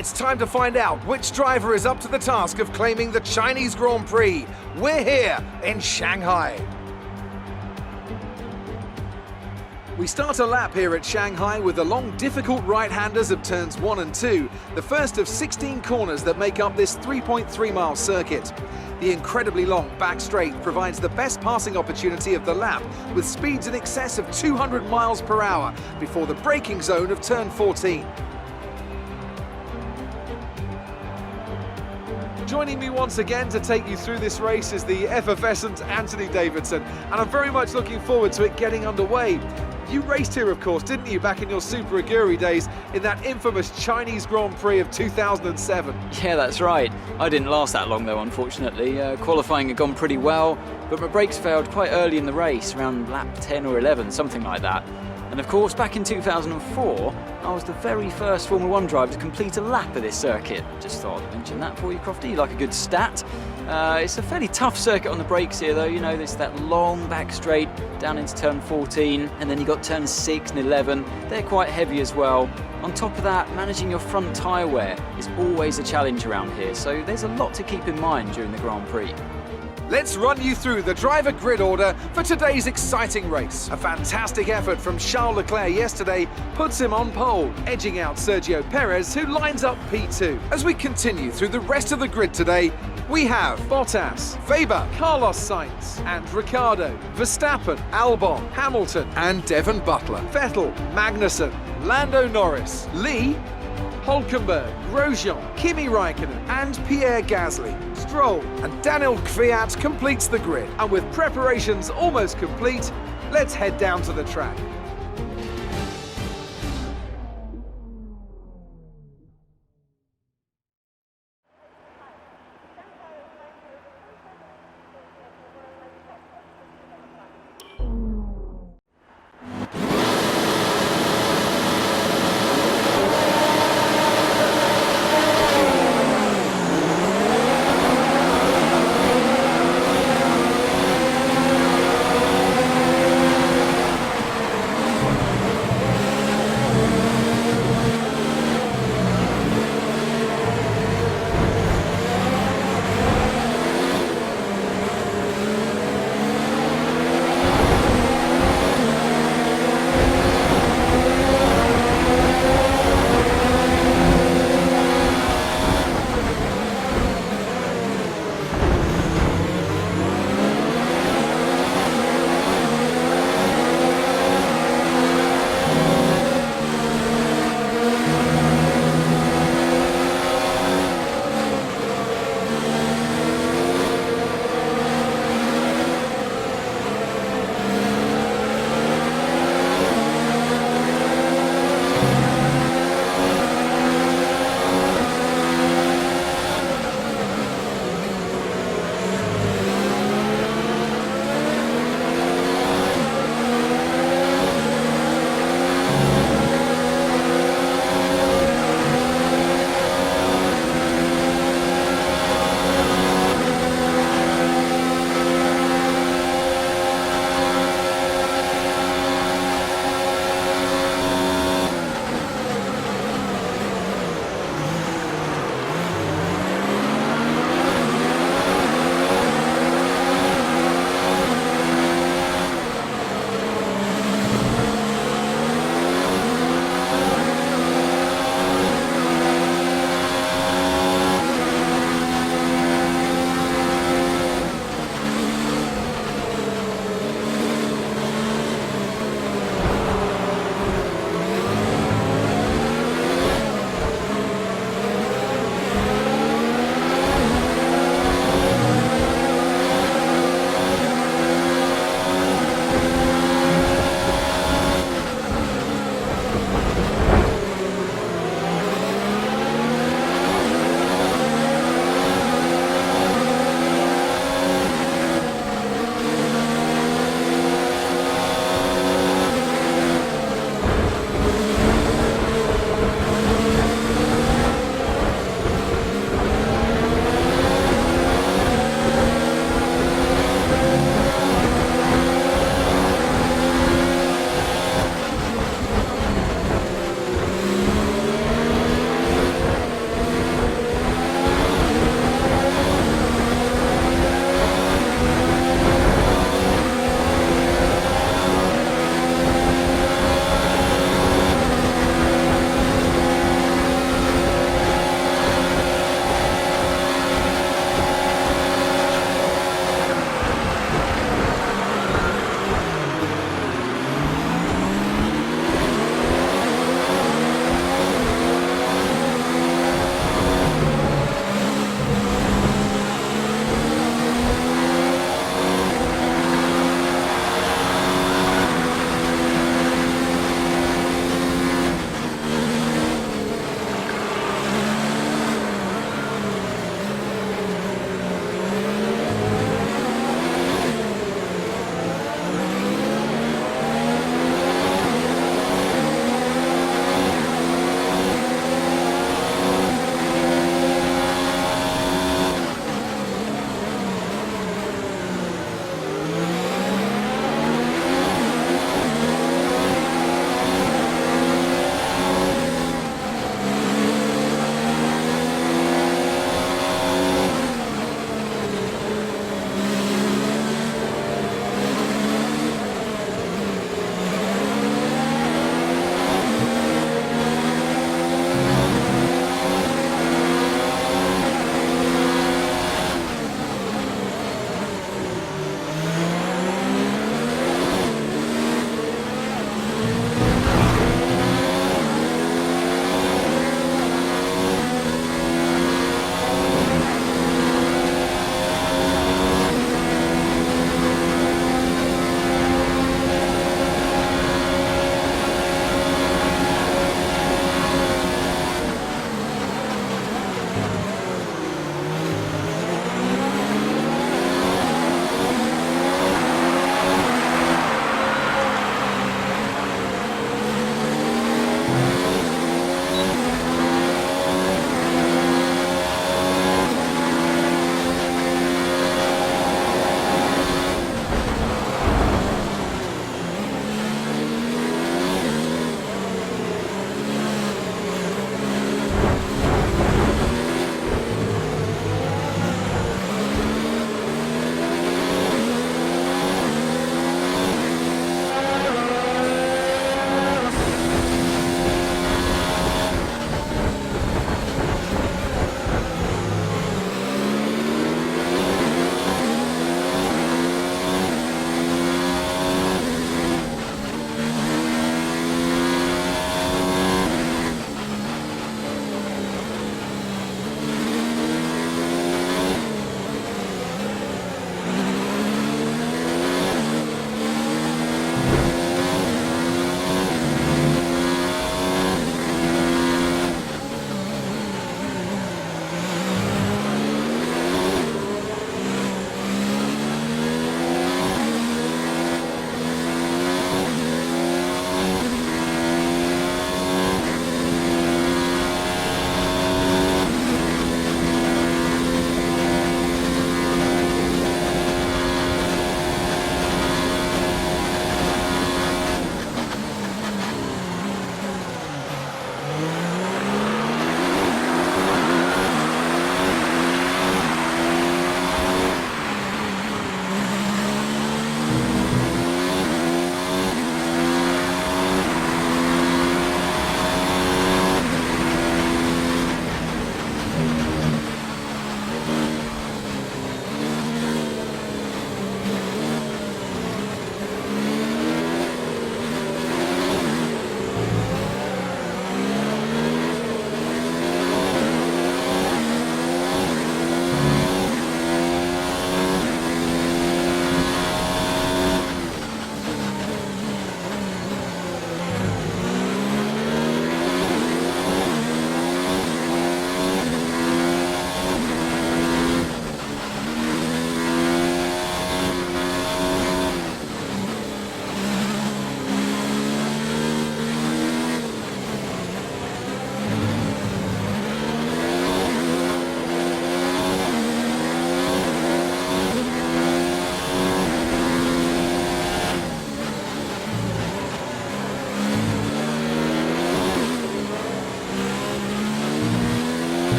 It's time to find out which driver is up to the task of claiming the Chinese Grand Prix. We're here in Shanghai. We start a lap here at Shanghai with the long, difficult right-handers of turns 1 and 2, the first of 16 corners that make up this 3.3-mile circuit. The incredibly long back straight provides the best passing opportunity of the lap, with speeds in excess of 200 miles per hour before the braking zone of turn 14. Joining me once again to take you through this race is the effervescent Anthony Davidson, and I'm very much looking forward to it getting underway. You raced here, of course, didn't you, back in your Super Aguri days in that infamous Chinese Grand Prix of 2007? Yeah, that's right. I didn't last that long, though, unfortunately. Qualifying had gone pretty well, but my brakes failed quite early in the race, around lap 10 or 11, something like that. And of course, back in 2004, I was the very first Formula 1 driver to complete a lap of this circuit. Just thought I'd mention that for you, Crofty. You like a good stat. It's a fairly tough circuit on the brakes here, though. You know, there's that long back straight down into turn 14, and then you've got turns 6 and 11. They're quite heavy as well. On top of that, managing your front tyre wear is always a challenge around here, so there's a lot to keep in mind during the Grand Prix. Let's run you through the driver grid order for today's exciting race. A fantastic effort from Charles Leclerc yesterday puts him on pole, edging out Sergio Perez, who lines up P2. As we continue through the rest of the grid today, we have Bottas, Weber, Carlos Sainz and Ricciardo, Verstappen, Albon, Hamilton and Devon Butler, Vettel, Magnussen, Lando Norris, Lee, Hülkenberg, Grosjean, Kimi Raikkonen and Pierre Gasly. Stroll and Daniel Kvyat completes the grid. And with preparations almost complete, let's head down to the track.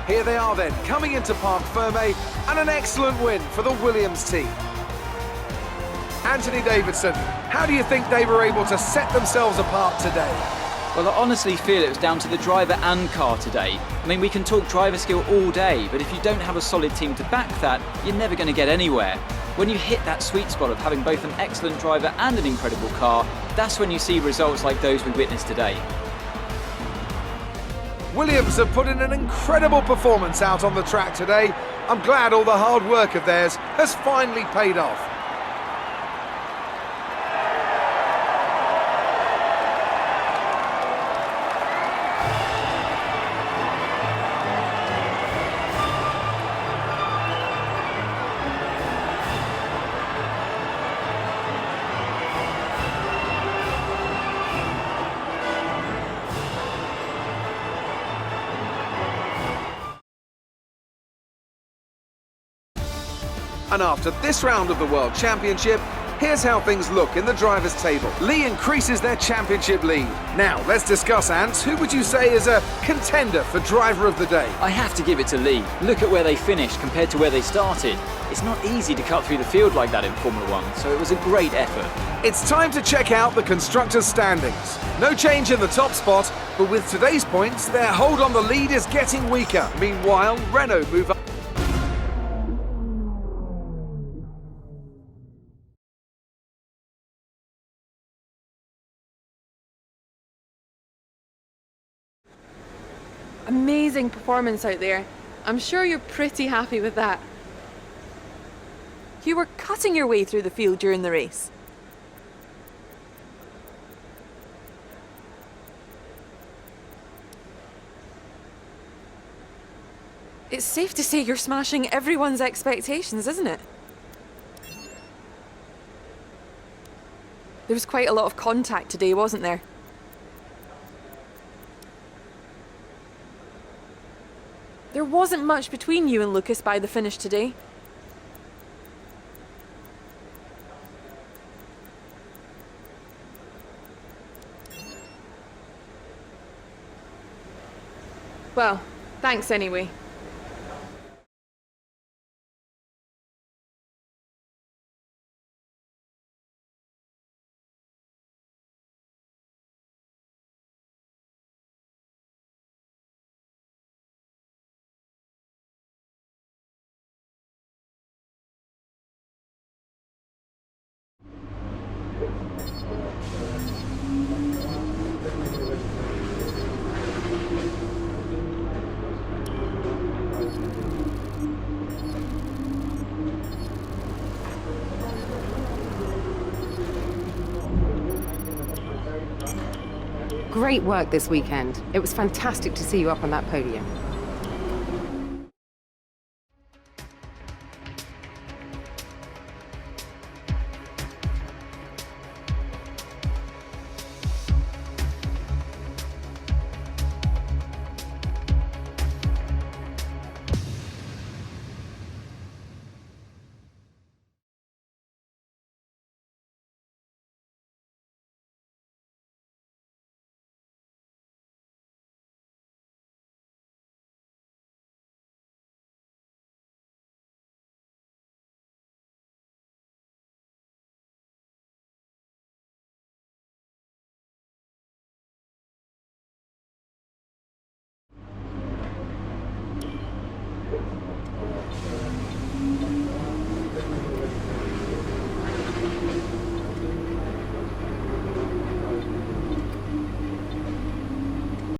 Here they are then, coming into Parc Fermé, and an excellent win for the Williams team. Anthony Davidson, how do you think they were able to set themselves apart today? Well, I honestly feel it was down to the driver and car today. I mean, we can talk driver skill all day, but if you don't have a solid team to back that, you're never going to get anywhere. When you hit that sweet spot of having both an excellent driver and an incredible car, that's when you see results like those we witnessed today. Williams have put in an incredible performance out on the track today. I'm glad all the hard work of theirs has finally paid off. And after this round of the World Championship, here's how things look in the drivers' table. Lee increases their championship lead. Now, let's discuss, Ants. Who would you say is a contender for driver of the day? I have to give it to Lee. Look at where they finished compared to where they started. It's not easy to cut through the field like that in Formula One, so it was a great effort. It's time to check out the constructors' standings. No change in the top spot, but with today's points, their hold on the lead is getting weaker. Meanwhile, Renault move up. Amazing performance out there. I'm sure you're pretty happy with that. You were cutting your way through the field during the race. It's safe to say you're smashing everyone's expectations, isn't it? There was quite a lot of contact today, wasn't there? There wasn't much between you and Lucas by the finish today. Well, thanks anyway. Great work this weekend. It was fantastic to see you up on that podium.